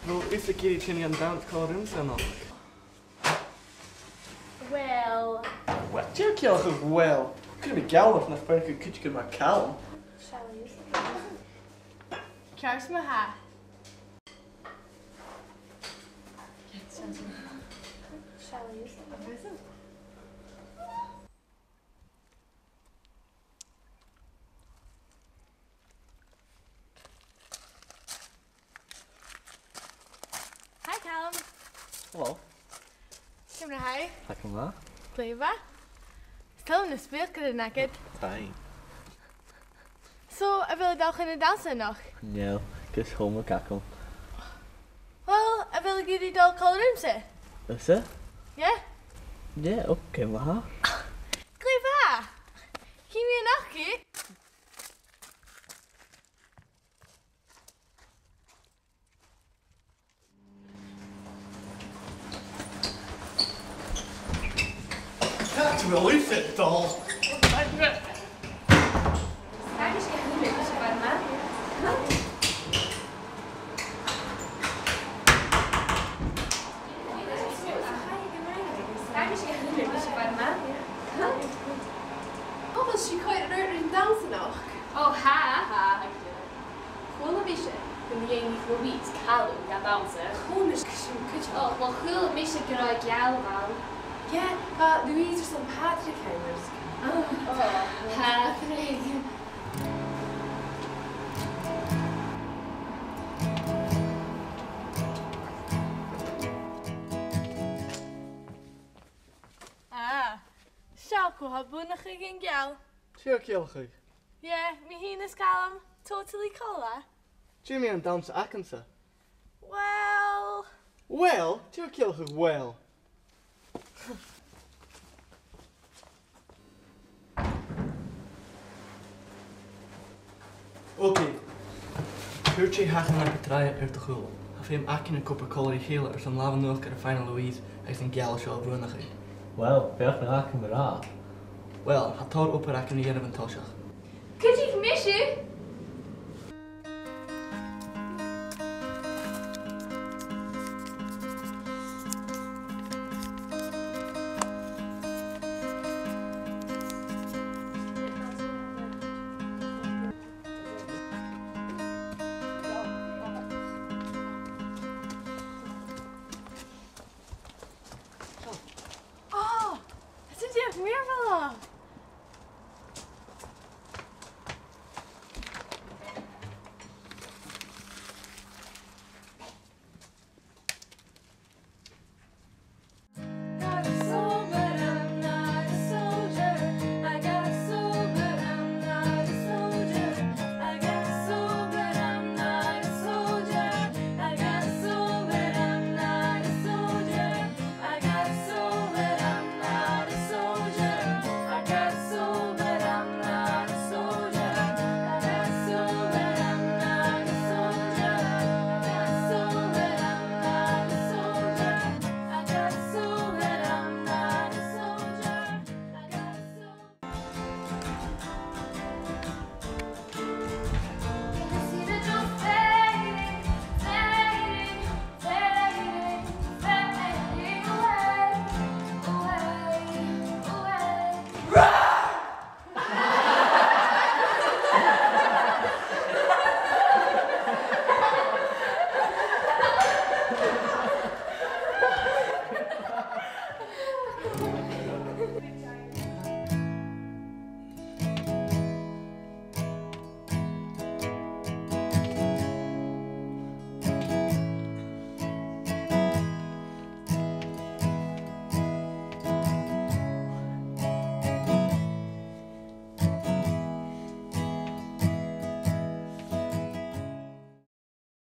Wel, is y gyd i ti'n i'n dawns dannsa nog? Wel... Wel, ti'n cael eich wel. Could be Geall of na ffair could you get my calm? Shall we use the Charles my hat. Shall we use the Hi Callum. Hello. Come to hi. Hi, come on. Gheibh. Stel me speel kunnen naked. Hi. So, I wil dag in de dansen nog. No, just home with Gackle. Well, I wil give you dal colour se. Is it? Yeah? Yeah, okay, ma. Gheibh. Give me a knocky. That's wel is it, doll. Oh, was she quite an early Dannsa noch? Oh, ha! Chula misha, when the ain't for weeks, Callum got Dannsa. Cornish, could you? Oh, well, chula misha gyda Geall mal. Yeah, Louise or some Patrick Henners. Oh, Patrick. Ah. Shalko had bhuannachadh in Geall. Ti'n cael eich? Yeah, me heenus Callum. Totally cola. Ti'n i'n dawns acansa? Well... Wel, ti'n cael eich wel. Oké. Hwrt je hagen naar de draaien uit de gul. Gaf je hem akken een kopper kool geel er zo'n làmh nog de final Louise uit een Geall show bhuannachadh. Well, beth na ac yn ra. Wel, had tar op akken die van Toshach. Could you miss you?